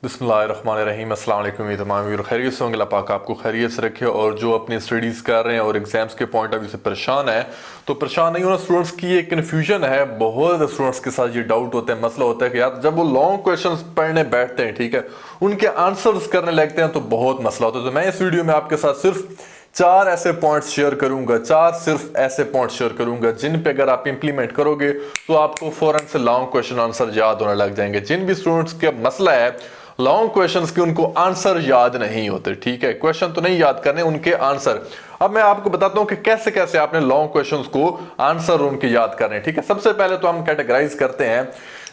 बिस्मिल्लाहिर्रहमानिर्रहीम। अस्सलाम वालेकुम। ये तमाम व्यूअर खैरियत से होंगे। अल्लाह पाक आपको खैरियत से रखे। और जो अपनी स्टडीज़ कर रहे हैं और एग्जाम्स के पॉइंट ऑफ व्यू से परेशान है, तो परेशान नहीं होना। स्टूडेंट्स की एक कन्फ्यूजन है, बहुत ज़्यादा स्टूडेंट्स के साथ ये डाउट होता है, मसला होता है कि यार जब वो लॉन्ग क्वेश्चन पढ़ने बैठते हैं, ठीक है, उनके आंसर्स करने लगते हैं तो बहुत मसला होता है। तो मैं इस वीडियो में आपके साथ सिर्फ चार ऐसे पॉइंट्स शेयर करूंगा, सिर्फ ऐसे पॉइंट्स शेयर करूंगा जिन पे अगर आप इंप्लीमेंट करोगे तो आपको फौरन से लॉन्ग क्वेश्चन आंसर याद होने लग जाएंगे। जिन भी स्टूडेंट्स का मसला है लॉन्ग क्वेश्चंस के, उनको आंसर याद नहीं होते, ठीक है, क्वेश्चन तो नहीं याद करने, उनके आंसर। अब मैं आपको बताता हूं कि कैसे कैसे आपने लॉन्ग क्वेश्चंस को आंसर उनके याद करने, ठीक है। सबसे पहले तो हम कैटेगराइज करते हैं,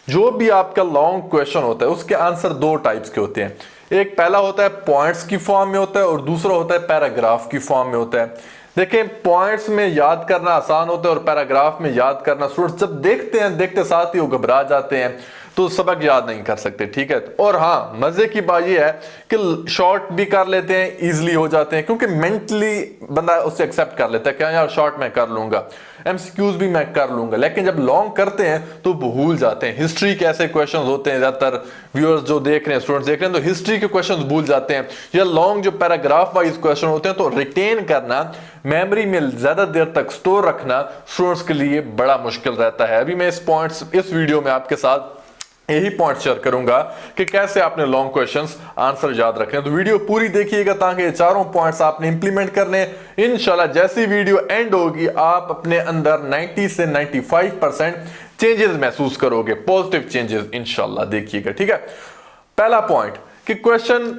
जो भी आपका लॉन्ग क्वेश्चन होता है उसके आंसर दो टाइप्स के होते हैं। एक पहला होता है पॉइंट्स की फॉर्म में होता है और दूसरा होता है पैराग्राफ की फॉर्म में होता है। देखें, पॉइंट्स में याद करना आसान होता है और पैराग्राफ में याद करना, स्टूडेंट्स जब देखते हैं, देखते साथ ही वो घबरा जाते हैं तो सबक याद नहीं कर सकते, ठीक है। और हाँ, मजे की बात यह है कि शॉर्ट भी कर लेते हैं, इजीली हो जाते हैं, क्योंकि मेंटली बंदा उससे एक्सेप्ट कर लेता है कि यार शॉर्ट मैं कर लूंगा, एमसीक्यूज भी मैं कर लूंगा। लेकिन जब लॉन्ग करते हैं तो भूल जाते हैं। हिस्ट्री के ऐसे क्वेश्चंस होते हैं, ज्यादातर व्यूअर्स जो देख रहे हैं, स्टूडेंट्स देख रहे हैं, तो हिस्ट्री के क्वेश्चंस भूल जाते हैं। या लॉन्ग जो पैराग्राफ वाइज क्वेश्चन होते हैं, तो रिटेन करना, मेमोरी में ज्यादा देर तक स्टोर रखना स्टूडेंट्स के लिए बड़ा मुश्किल रहता है। अभी मैं इस वीडियो में आपके साथ यही पॉइंट शेयर करूंगा कि कैसे आपने लॉन्ग क्वेश्चंस आंसर याद रखने। तो वीडियो पूरी देखिएगा ताकि ये चारों पॉइंट्स आपने इंप्लीमेंट करने। इंशाल्लाह जैसी वीडियो एंड होगी आप अपने अंदर 90 से 95% चेंजेस महसूस करोगे, पॉजिटिव चेंजेस इंशाल्लाह। देखिएगा, ठीक है। पहला पॉइंट कि क्वेश्चन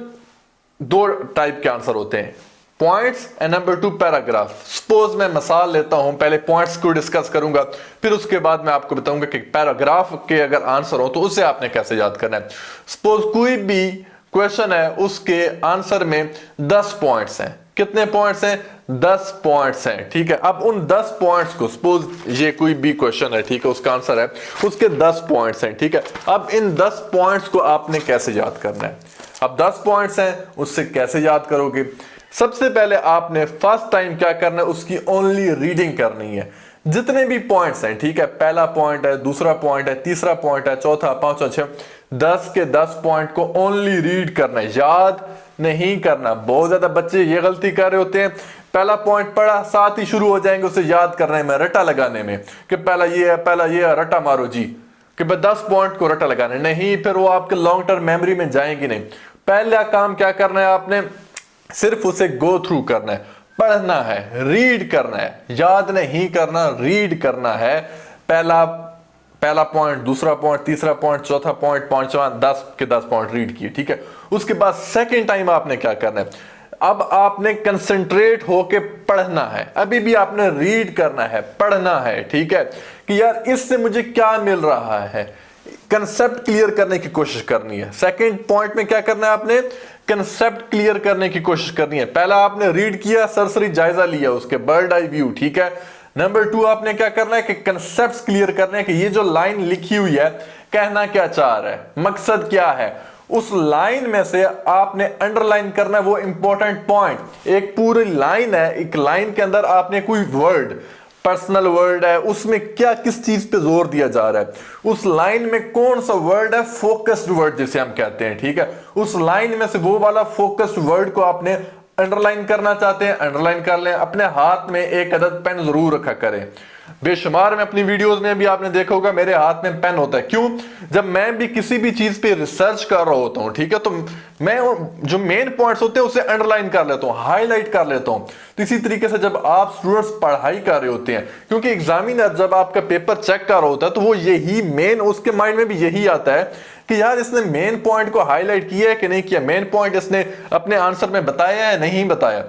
दो टाइप के आंसर होते हैं, points and number 2 paragraph. Suppose मैं मिसाल लेता हूं, पहले पॉइंट्स को डिस्कस करूंगा, फिर उसके बाद मैं आपको बताऊंगा कि पैराग्राफ के अगर आंसर हो तो उसे आपने कैसे याद करना है। सपोज कोई भी क्वेश्चन है, उसके आंसर में 10 पॉइंट्स हैं। कितने पॉइंट्स हैं? 10 पॉइंट्स हैं, ठीक है। अब उन 10 पॉइंट्स को, सपोज ये कोई भी क्वेश्चन है, ठीक है, उसका आंसर है, उसके 10 पॉइंट्स हैं, ठीक है। अब इन 10 पॉइंट्स को आपने कैसे याद करना है? अब 10 पॉइंट्स हैं, उससे कैसे याद करोगे? सबसे पहले आपने फर्स्ट टाइम क्या करना है, उसकी ओनली रीडिंग करनी है। जितने भी पॉइंट्स हैं, ठीक है, पहला पॉइंट है, दूसरा पॉइंट है, तीसरा पॉइंट है, चौथा, पांचवा, छह, 10 के 10 पॉइंट को ओनली रीड करना है, याद नहीं करना। बहुत ज्यादा बच्चे ये गलती कर रहे होते हैं, पहला पॉइंट पढ़ा, साथ ही शुरू हो जाएंगे उसे याद करने में, रट्टा लगाने में, कि पहला ये है, पहला ये है, रट्टा मारो जी, कि 10 पॉइंट को रट्टा लगाने नहीं, फिर वो आपके लॉन्ग टर्म मेमोरी में जाएंगी नहीं। पहला काम क्या करना है आपने, सिर्फ उसे गो थ्रू करना है, पढ़ना है, रीड करना है, याद नहीं करना, रीड करना है। पहला पॉइंट, दूसरा पॉइंट, तीसरा पॉइंट, चौथा पॉइंट, पांचवा, 10 के 10 पॉइंट रीड किए, ठीक है। उसके बाद सेकंड टाइम आपने क्या करना है, अब आपने कंसंट्रेट होके पढ़ना है। अभी भी आपने रीड करना है, पढ़ना है, ठीक है, कि यार इससे मुझे क्या मिल रहा है, कंसेप्ट क्लियर करने की कोशिश करनी है। सेकंड पॉइंट में क्या करना है, आपने कंसेप्ट क्लियर करने की कोशिश करनी है। पहला आपने रीड किया, सरसरी जायजा लिया, उसके बर्ड आई व्यू, ठीक है। नंबर 2 आपने क्या करना है कि कंसेप्ट क्लियर करने हैं कि ये जो लाइन लिखी हुई है कहना क्या चाह रहा है, मकसद क्या है। उस लाइन में से आपने अंडरलाइन करना है वो इंपॉर्टेंट पॉइंट। एक पूरी लाइन है, एक लाइन के अंदर आपने कोई वर्ड, पर्सनल वर्ड है, उसमें क्या, किस चीज पे जोर दिया जा रहा है, उस लाइन में कौन सा वर्ड है, फोकस्ड वर्ड जिसे हम कहते हैं, ठीक है। उस लाइन में से वो वाला फोकस्ड वर्ड को आपने अंडरलाइन करना चाहते हैं, अंडरलाइन कर लें। अपने हाथ में एक अदद पेन जरूर रखा करें। बेशुमार में अपनी वीडियोस में भी आपने देखा होगा मेरे हाथ में पेन होता है। क्यों? जब मैं भी किसी भी चीज पे रिसर्च कर रहा होता हूं, ठीक है, तो मैं जो मेन पॉइंट्स होते हैं उसे अंडरलाइन कर लेता हूं, हाईलाइट कर लेता हूं। तो इसी तरीके से जब आप स्टूडेंट्स पढ़ाई कर रहे होते हैं, क्योंकि एग्जामिनर जब आपका पेपर चेक कर रहा होता है तो वो यही मेन, उसके माइंड में भी यही आता है कि यार इसने मेन पॉइंट को हाईलाइट किया है कि नहीं किया, मेन पॉइंट इसने अपने आंसर में बताया है नहीं बताया।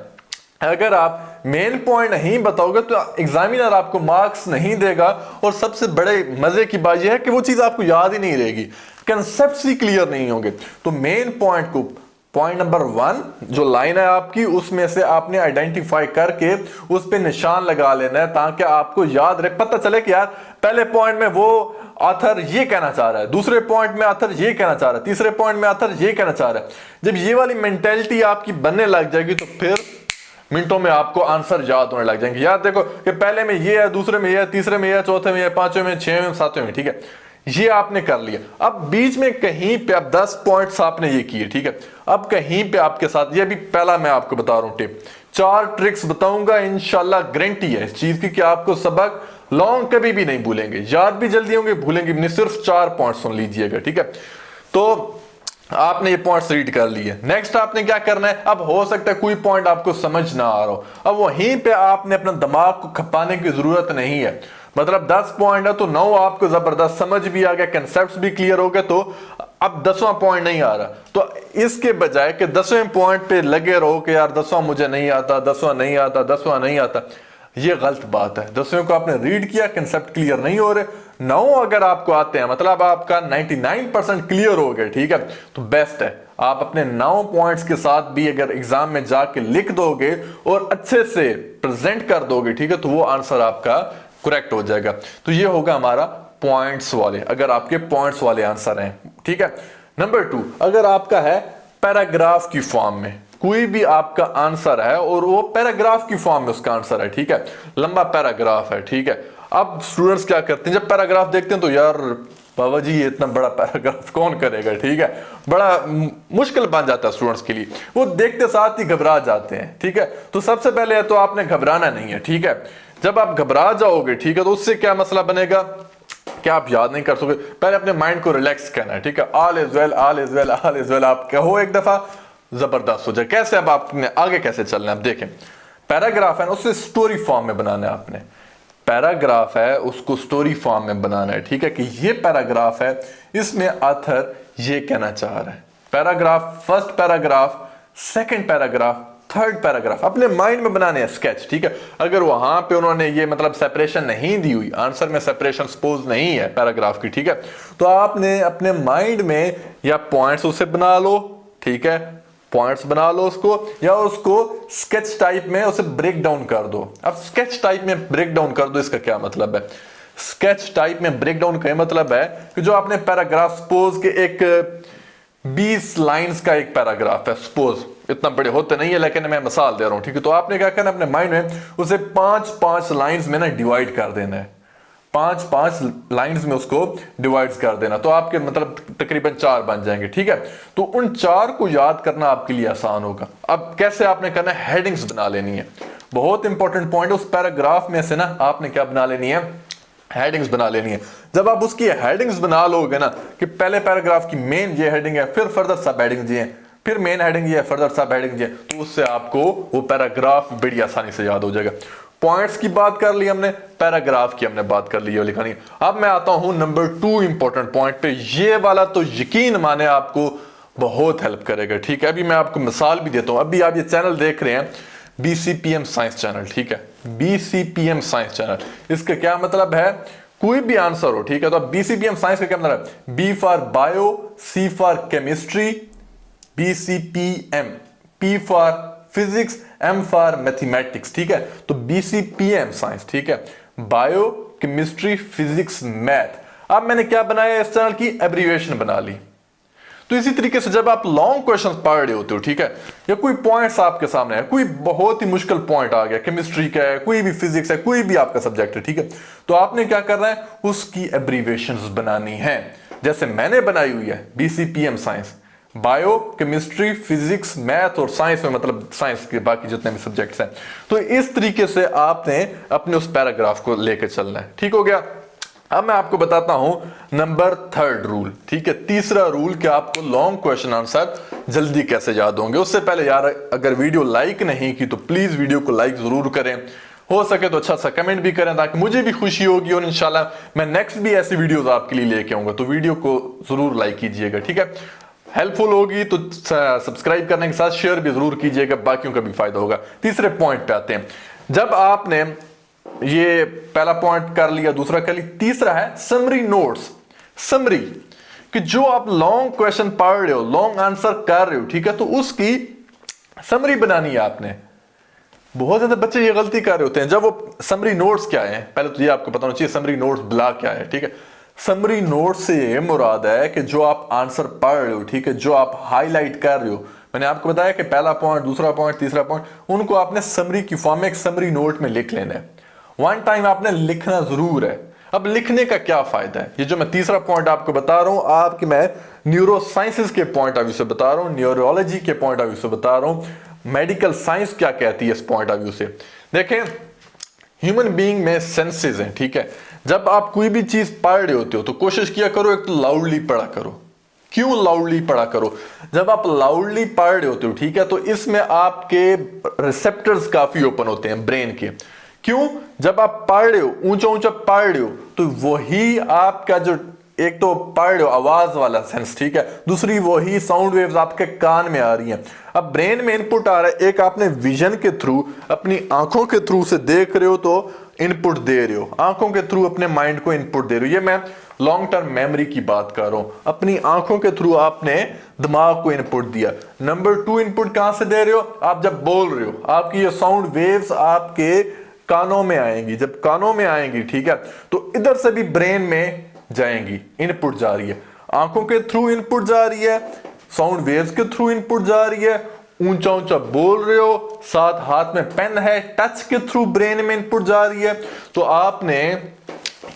अगर आप मेन पॉइंट नहीं बताओगे तो एग्जामिनर आपको मार्क्स नहीं देगा, और सबसे बड़े मजे की बात यह है कि वो चीज आपको याद ही नहीं रहेगी, कंसेप्ट्स ही क्लियर नहीं होंगे। तो मेन पॉइंट को, पॉइंट नंबर 1 जो लाइन है आपकी, उसमें से आपने आइडेंटिफाई करके उस पे निशान लगा लेना है, ताकि आपको याद रहे, पता चले कि यार पहले पॉइंट में वो ऑथर ये कहना चाह रहा है, दूसरे पॉइंट में ऑथर ये कहना चाह रहा है, तीसरे पॉइंट में ऑथर ये कहना चाह रहा है। जब ये वाली मेंटेलिटी आपकी बनने लग जाएगी तो फिर मिनटों में आपको आंसर याद होने लग जाएंगे। याद देखो कि पहले में ये है, दूसरे में ये है, तीसरे में ये है, चौथे में ये है, पांचवें में, छठवें में, सातवें में, ठीक है। ये आपने कर लिया। अब बीच में कहीं पे अब 10 पॉइंट्स आपने ये किए, ठीक है। अब कहीं पे आपके साथ, ये भी पहला मैं आपको बता रहा हूं टिप, 4 ट्रिक्स बताऊंगा, इंशाल्लाह गारंटी है इस चीज की कि आपको सबक लॉन्ग कभी भी नहीं भूलेंगे, याद भी जल्दी होंगे, भूलेंगे भी नहीं। सिर्फ 4 पॉइंट सुन लीजिएगा, ठीक है। तो आपने ये पॉइंट्स रीड कर लिए। नेक्स्ट आपने क्या करना है, अब हो सकता है कोई पॉइंट आपको समझ ना आ रहा हो, अब वहीं पे आपने अपना दिमाग को खपाने की जरूरत नहीं है। मतलब 10 पॉइंट है तो 9 आपको जबरदस्त समझ भी आ गया, कंसेप्ट भी क्लियर हो गया, तो अब 10वां पॉइंट नहीं आ रहा। तो इसके बजाय कि 10वें पॉइंट पे लगे रहो कि यार 10वां मुझे नहीं आता, 10वां नहीं आता, 10वां नहीं आता, ये गलत बात है। 10वें को आपने रीड किया, कंसेप्ट क्लियर नहीं हो रहे, 9 अगर आपको आते हैं, मतलब आपका 99% क्लियर हो गया, ठीक है, तो बेस्ट है। आप अपने 9 पॉइंट्स के साथ भी अगर एग्जाम में जाके लिख दोगे और अच्छे से प्रेजेंट कर दोगे, ठीक है, तो वो आंसर आपका करेक्ट हो जाएगा। तो ये होगा हमारा पॉइंट्स वाले, अगर आपके पॉइंट्स वाले आंसर हैं, ठीक है। नंबर 2, अगर आपका है पैराग्राफ की फॉर्म में कोई भी आपका आंसर है और वो पैराग्राफ की फॉर्म में उसका आंसर है, ठीक है, लंबा पैराग्राफ है, ठीक है। अब स्टूडेंट्स क्या करते हैं, जब पैराग्राफ देखते हैं तो यार बाबा जी ये इतना बड़ा पैराग्राफ कौन करेगा, ठीक है, बड़ा मुश्किल बन जाता है स्टूडेंट्स के लिए, वो देखते साथ ही घबरा जाते हैं, ठीक है। तो सबसे पहले तो आपने घबराना नहीं है, ठीक है। जब आप घबरा जाओगे, ठीक है, तो उससे क्या मसला बनेगा, क्या आप याद नहीं कर सकोगे। पहले अपने माइंड को रिलैक्स करना है, ठीक है, all is well, all is well, all is well आप कहो एक दफा, जबरदस्त हो जाए। कैसे, अब आपने आगे कैसे चलना है, अब देखें, पैराग्राफ है ना, उससे स्टोरी फॉर्म में बनाना है आपने। पैराग्राफ है उसको स्टोरी फॉर्म में बनाना है, ठीक है, कि ये पैराग्राफ है, इसमें ऑथर ये कहना चाह रहा है। Paragraph, first paragraph, second paragraph, third paragraph अपने माइंड में बनाने हैं स्केच, ठीक है। अगर वहां पे उन्होंने ये मतलब सेपरेशन नहीं दी हुई, आंसर में सेपरेशन सपोज नहीं है पैराग्राफ की, ठीक है, तो आपने अपने माइंड में या पॉइंट्स उसे बना लो, ठीक है, पॉइंट्स बना लो उसको, या उसको स्केच टाइप में उसे ब्रेक डाउन कर दो। अब स्केच टाइप में ब्रेक डाउन कर दो, इसका क्या मतलब है, स्केच टाइप में ब्रेक डाउन का मतलब है कि जो आपने पैराग्राफ सपोज के एक 20 लाइंस का एक पैराग्राफ है, सपोज इतना बड़े होते नहीं है लेकिन मैं मिसाल दे रहा हूं, ठीक है, तो आपने क्या करना, अपने माइंड में उसे 5-5 लाइंस में ना डिवाइड कर देना है, 5-5 लाइंस में उसको डिवाइड कर देना, तो आपके मतलब तकरीबन 4 बन जाएंगे, ठीक है। तो उन 4 को याद करना आपके लिए आसान होगा। अब कैसे आपने करना है, हेडिंग्स बना लेनी है, बहुत इंपॉर्टेंट पॉइंट है, उस पैराग्राफ में से ना आपने क्या बना लेनी है, हेडिंग्स बना लेनी है। जब आप उसकी हेडिंग्स बना लोगे ना, कि पहले पैराग्राफ की मेन ये हेडिंग है, फिर फर्दर सब हेडिंग ये है, फिर मेन हेडिंग ये है, फर्दर सब हेडिंग ये है, तो उससे आपको वो पैराग्राफ बड़ी आसानी से याद हो जाएगा। पॉइंट्स की बात कर ली हमने, पैराग्राफ की हमने बात कर ली है लिखानी। अब मैं आता हूं नंबर 2 इंपॉर्टेंट पॉइंट पे, ये वाला तो यकीन माने आपको बहुत हेल्प करेगा, ठीक है। अभी मैं आपको मिसाल भी देता हूं। अभी आप ये चैनल देख रहे हैं, BCPM साइंस चैनल, ठीक है, BCPM साइंस चैनल, इसका क्या मतलब है, कोई भी आंसर हो, ठीक है, तो BCPM साइंस का क्या मतलब है, B for bio, C for chemistry, BCPM, P for physics, M for mathematics, ठीक है। तो BCPM साइंस, ठीक है, बायो, केमिस्ट्री, फिजिक्स, मैथ। अब मैंने क्या बनाया, इस चैनल की एब्रीविएशन बना ली। तो इसी तरीके से जब आप लॉन्ग क्वेश्चंस पढ़ रहे होते हो, ठीक है, या कोई पॉइंट्स आपके सामने है, कोई बहुत ही मुश्किल पॉइंट आ गया, केमिस्ट्री का है, कोई भी फिजिक्स है, कोई भी आपका सब्जेक्ट है, ठीक है, तो आपने क्या करना है, उसकी एब्रीविएशंस बनानी है, जैसे मैंने बनाई हुई है BCPM science, bio, chemistry, physics, math और साइंस में मतलब साइंस के बाकी जितने भी सब्जेक्ट्स हैं। तो इस तरीके से आपने अपने उस पैराग्राफ को लेकर चलना है, ठीक हो गया। अब मैं आपको बताता हूं नंबर 3 रूल, ठीक है, तीसरा रूल कि आपको लॉन्ग क्वेश्चन आंसर जल्दी कैसे याद होंगे। उससे पहले यार, अगर वीडियो लाइक नहीं की तो प्लीज वीडियो को लाइक जरूर करें, हो सके तो अच्छा सा कमेंट भी करें ताकि मुझे भी खुशी होगी, और इंशाल्लाह मैं नेक्स्ट भी ऐसी वीडियोस आपके लिए लेके आऊंगा, तो वीडियो को जरूर लाइक कीजिएगा, ठीक है, हेल्पफुल होगी तो सब्सक्राइब करने के साथ शेयर भी जरूर कीजिएगा, बाकियों का भी फायदा होगा। तीसरे पॉइंट पे आते हैं। जब आपने ये पहला पॉइंट कर लिया, दूसरा कर लिया, तीसरा है समरी नोट्स। समरी कि जो आप लॉन्ग क्वेश्चन पढ़ रहे हो, लॉन्ग आंसर कर रहे हो, ठीक है, तो उसकी समरी बनानी है आपने। बहुत ज्यादा बच्चे ये गलती कर रहे होते हैं। जब वो समरी नोट्स क्या है, पहले तो ये आपको पता होना चाहिए समरी नोट्स ब्ला क्या है, ठीक है। समरी नोट से ये मुराद है कि जो आप आंसर पढ़ रहे हो, ठीक है, जो आप हाईलाइट कर रहे हो, मैंने आपको बताया कि पहला पॉइंट, दूसरा पॉइंट, तीसरा पॉइंट, उनको आपने समरी की फॉर्म में एक समरी नोट में लिख लेना है। वन टाइम आपने लिखना जरूर है। अब लिखने का क्या फायदा है, ये जो मैं तीसरा पॉइंट आपको बता रहा हूं, आपकी मैं न्यूरो साइंसेस के पॉइंट ऑफ व्यू से बता रहा हूं, न्यूरोलॉजी के पॉइंट ऑफ व्यू से बता रहा हूं, मेडिकल साइंस क्या कहती है इस पॉइंट ऑफ व्यू से। देखें, ह्यूमन बीइंग में सेंसेस हैं, ठीक है। जब आप कोई भी चीज पढ़ रहे होते हो तो कोशिश किया करो एक तो लाउडली पढ़ा करो। क्यों लाउडली पढ़ा करो? जब आप लाउडली पढ़ रहे होते हो, ठीक है, तो इसमें आपके रिसेप्टर्स काफी ओपन होते हैं ब्रेन के। क्यों? जब आप पढ़ रहे हो, ऊंचा ऊंचा पढ़ रहे हो, तो वही आपका जो एक तो पढ़ रहे हो आवाज वाला सेंस, ठीक है, दूसरी वही साउंड वेव्स आपके कान में आ रही हैं। अब ब्रेन में इनपुट आ रहा है, एक आपने विजन के थ्रू, अपनी आंखों के थ्रू से देख रहे हो तो इनपुट दे रहे हो, आंखों के थ्रू अपने माइंड को इनपुट दे रहे हो। ये मैं लॉन्ग टर्म मेमोरी की बात कर रहा हूं। अपनी आंखों के थ्रू आपने दिमाग को इनपुट दिया। नंबर 2 इनपुट कहां से दे रहे हो? आप जब बोल रहे हो, आपकी ये साउंड वेव्स आपके कानों में आएंगी। जब कानों में आएंगी, ठीक है, तो इधर से भी ब्रेन में जाएंगी, इनपुट जा रही है, आंखों के थ्रू इनपुट जा रही है, साउंड वेव्स के थ्रू इनपुट जा रही है, ऊंचा ऊंचा बोल रहे हो, साथ हाथ में पेन है, टच के थ्रू ब्रेन में इनपुट जा रही है। तो आपने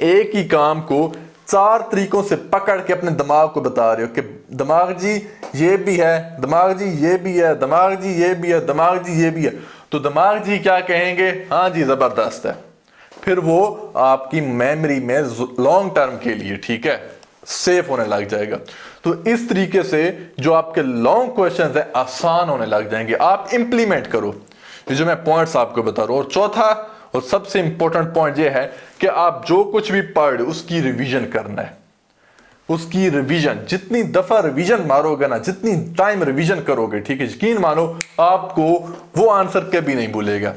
एक ही काम को 4 तरीकों से पकड़ के अपने दिमाग को बता रहे हो कि दिमाग जी ये भी है, दिमाग जी ये भी है, दिमाग जी ये भी है, दिमाग जी ये भी है। तो दिमाग जी क्या कहेंगे? हाँ जी जबरदस्त है। फिर वो आपकी मेमोरी में लॉन्ग टर्म के लिए, ठीक है, सेफ होने लग जाएगा। तो इस तरीके से जो आपके लॉन्ग क्वेश्चंस है आसान होने लग जाएंगे। आप इंप्लीमेंट करो ये जो मैं पॉइंट्स आपको बता रहा हूं। और चौथा और सबसे इंपॉर्टेंट पॉइंट ये है कि आप जो कुछ भी पढ़ उसकी रिवीजन करना है। उसकी रिवीजन, जितनी दफा रिवीजन मारोगे ना, जितनी टाइम रिवीजन करोगे, ठीक है, यकीन मानो आपको वो आंसर कभी नहीं भूलेगा।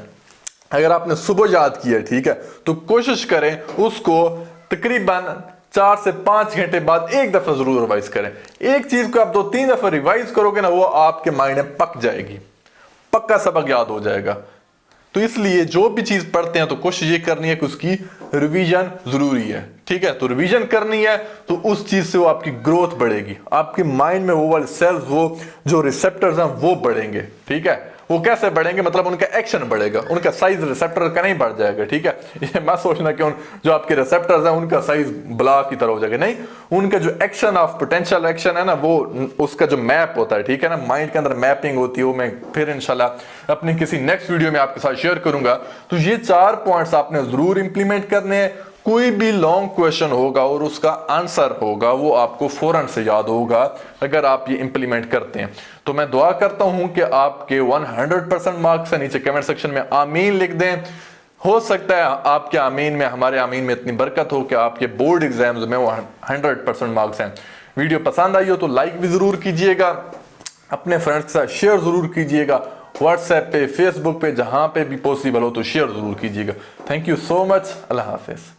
अगर आपने सुबह याद किया, ठीक है, तो कोशिश करें उसको तकरीबन 4 से 5 घंटे बाद एक दफा जरूर रिवाइज करें। एक चीज को आप 2-3 दफा रिवाइज करोगे ना, वो आपके माइंड में पक जाएगी, पक्का सबक याद हो जाएगा। तो इसलिए जो भी चीज पढ़ते हैं तो कोशिश ये करनी है कि उसकी रिवीजन जरूरी है, ठीक है। तो रिवीजन करनी है तो उस चीज से वो आपकी ग्रोथ बढ़ेगी, आपके माइंड में वो वाले सेल्स, वो जो रिसेप्टर्स हैं वो बढ़ेंगे, ठीक है। वो कैसे बढ़ेंगे? मतलब उनका एक्शन बढ़ेगा, उनका साइज रिसेप्टर का नहीं बढ़ जाएगा, ठीक है। ये मत सोचना कि जो आपके रिसेप्टर्स हैं उनका साइज ब्लॉक की तरह हो जाएगा, नहीं, उनका जो एक्शन ऑफ पोटेंशियल एक्शन है ना, वो उसका जो मैप होता है, ठीक है ना, माइंड के अंदर मैपिंग होती है, वो मैं फिर इंशाल्लाह अपनी किसी नेक्स्ट वीडियो में आपके साथ शेयर करूंगा। तो ये 4 पॉइंट्स आपने जरूर इंप्लीमेंट करने हैं। कोई भी लॉन्ग क्वेश्चन होगा और उसका आंसर होगा वो आपको फौरन से याद होगा अगर आप ये इंप्लीमेंट करते हैं। तो मैं दुआ करता हूं कि आपके 100% मार्क्स है। नीचे कमेंट सेक्शन में आमीन लिख दें। हो सकता है आपके आमीन में, हमारे आमीन में इतनी बरकत हो कि आपके बोर्ड एग्जाम्स में 100% मार्क्स हैं। वीडियो पसंद आई हो तो लाइक भी जरूर कीजिएगा, अपने फ्रेंड्स के साथ शेयर जरूर कीजिएगा, व्हाट्सएप पे, फेसबुक पे, जहां पे भी पॉसिबल हो तो शेयर जरूर कीजिएगा। Thank you so much. Allah Hafiz.